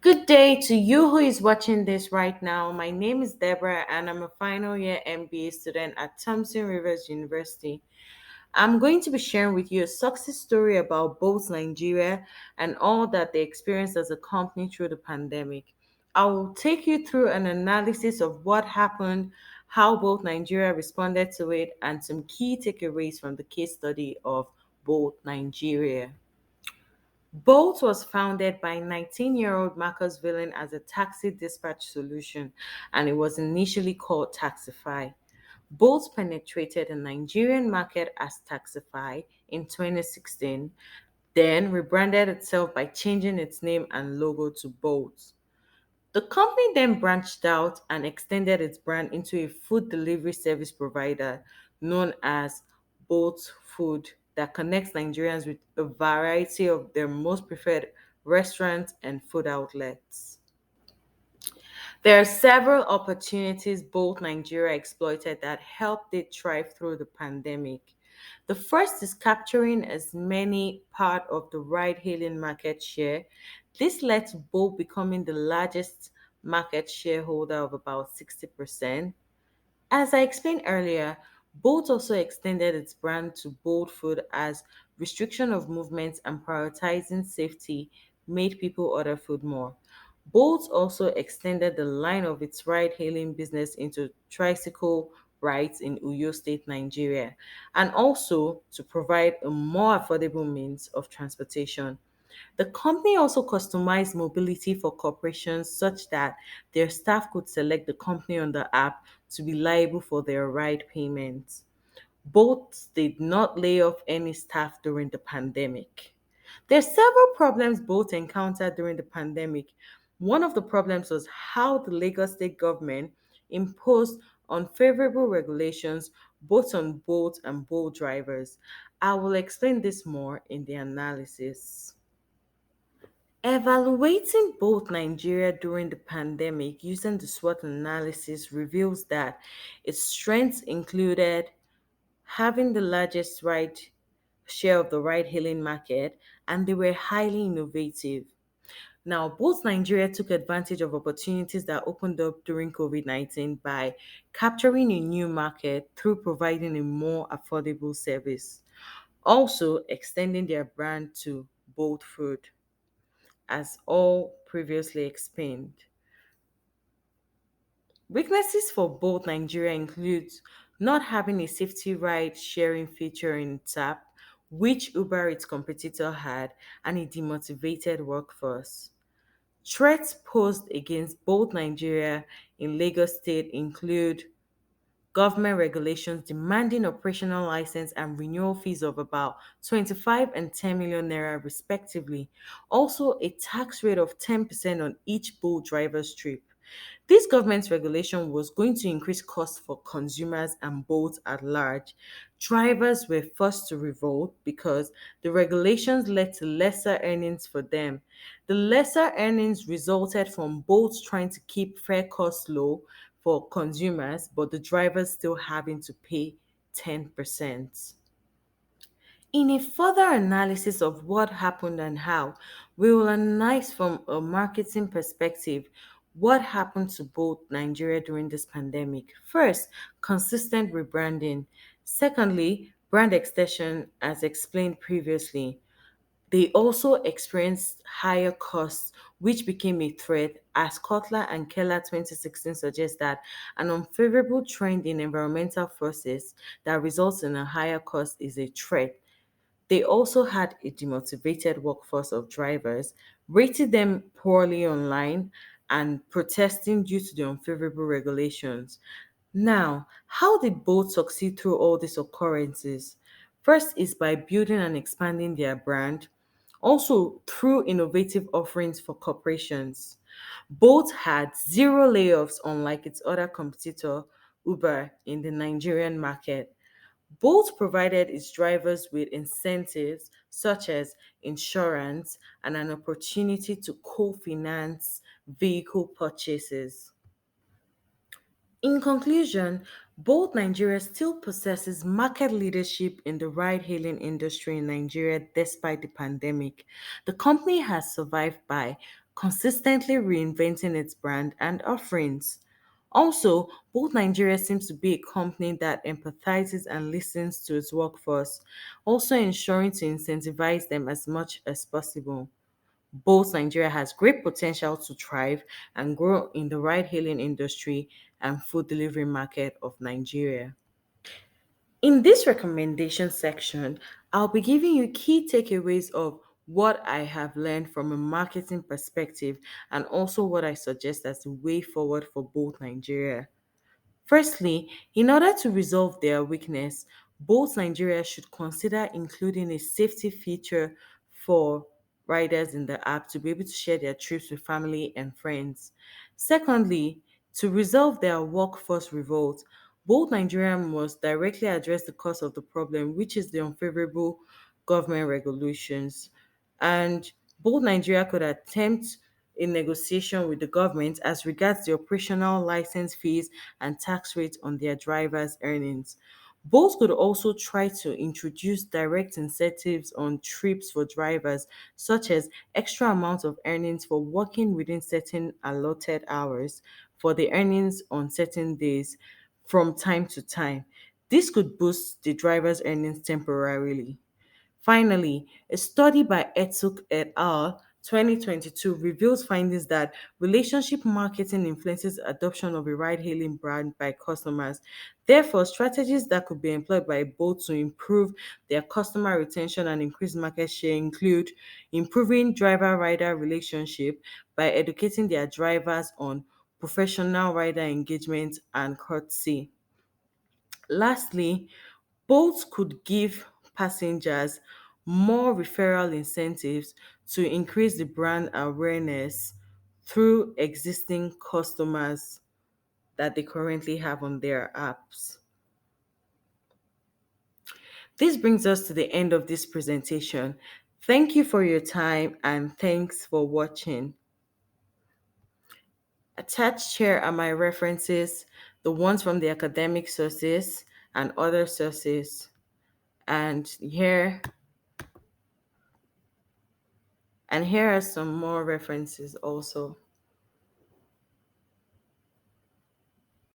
Good day to you who is watching this right now. My name is Deborah and I'm a final year MBA student at Thompson Rivers University. I'm going to be sharing with you a success story about both Nigeria and all that they experienced as a company through the pandemic. I will take you through an analysis of what happened, how both Nigeria responded to it, and some key takeaways from the case study of both Nigeria. Bolt was founded by 19-year-old Marcus Villain as a taxi dispatch solution, and it was initially called Taxify. Bolt penetrated the Nigerian market as Taxify in 2016, then rebranded itself by changing its name and logo to Bolt. The company then branched out and extended its brand into a food delivery service provider known as Bolt Food that connects Nigerians with a variety of their most preferred restaurants and food outlets. There are several opportunities both Nigeria exploited that helped it thrive through the pandemic. The first is capturing as many part of the ride-hailing market share. This led to Bolt becoming the largest market shareholder of about 60%. As I explained earlier, Bolt also extended its brand to Bold Food as restriction of movements and prioritizing safety made people order food more. Bolt also extended the line of its ride hailing business into tricycle rides in Uyo State, Nigeria, and also to provide a more affordable means of transportation. The company also customized mobility for corporations such that their staff could select the company on the app to be liable for their ride payments. Both did not lay off any staff during the pandemic. There are several problems both encountered during the pandemic. One of the problems was how the Lagos state government imposed unfavorable regulations both on boat and boat drivers. I will explain this more in the analysis. Evaluating both Nigeria during the pandemic using the SWOT analysis reveals that its strengths included having the largest ride share of the ride hailing market, and they were highly innovative. Now, both Nigeria took advantage of opportunities that opened up during COVID 19 by capturing a new market through providing a more affordable service, also extending their brand to both food, as all previously explained. Weaknesses for both Nigeria include not having a safety ride sharing feature in its app, which Uber its competitor had, and a demotivated workforce. Threats posed against both Nigeria in Lagos State include government regulations demanding operational license and renewal fees of about 25 and 10 million naira respectively. Also, a tax rate of 10% on each boat driver's trip. This government's regulation was going to increase costs for consumers and boats at large. Drivers were forced to revolt because the regulations led to lesser earnings for them. The lesser earnings resulted from boats trying to keep fare costs low for consumers, but the drivers still having to pay 10%. In a further analysis of what happened and how, we will analyze from a marketing perspective what happened to both Nigeria during this pandemic. First, consistent rebranding. Secondly, brand extension, as explained previously. They also experienced higher costs, which became a threat, as Kotler and Keller 2016 suggests that an unfavorable trend in environmental forces that results in a higher cost is a threat. They also had a demotivated workforce of drivers, rated them poorly online, and protesting due to the unfavorable regulations. Now, how did both succeed through all these occurrences? First is by building and expanding their brand, also through innovative offerings for corporations. Both had zero layoffs, unlike its other competitor, Uber, in the Nigerian market. Bolt provided its drivers with incentives such as insurance and an opportunity to co finance vehicle purchases. In conclusion, both Nigeria still possesses market leadership in the ride hailing industry in Nigeria despite the pandemic. The company has survived by consistently reinventing its brand and offerings. Also, Bold Nigeria seems to be a company that empathizes and listens to its workforce, also ensuring to incentivize them as much as possible. Both Nigeria has great potential to thrive and grow in the ride hailing industry and food delivery market of Nigeria. In this recommendation section, I'll be giving you key takeaways of what I have learned from a marketing perspective and also what I suggest as the way forward for both Nigeria. Firstly, in order to resolve their weakness, both Nigeria should consider including a safety feature for riders in the app to be able to share their trips with family and friends. Secondly, to resolve their workforce revolt, both Nigeria must directly address the cause of the problem, which is the unfavorable government regulations. And both Nigeria could attempt a negotiation with the government as regards the operational license fees and tax rates on their drivers' earnings. Both could also try to introduce direct incentives on trips for drivers, such as extra amounts of earnings for working within certain allotted hours for the earnings on certain days from time to time. This could boost the driver's earnings temporarily. Finally, a study by Etuk et al. 2022 reveals findings that relationship marketing influences adoption of a ride hailing brand by customers. Therefore, strategies that could be employed by both to improve their customer retention and increase market share include improving driver rider relationship by educating their drivers on professional rider engagement and courtesy. Lastly, both could give passengers more referral incentives to increase the brand awareness through existing customers that they currently have on their apps. This brings us to the end of this presentation. Thank you for your time and thanks for watching. Attached here are my references, the ones from the academic sources and other sources. And here are some more references also.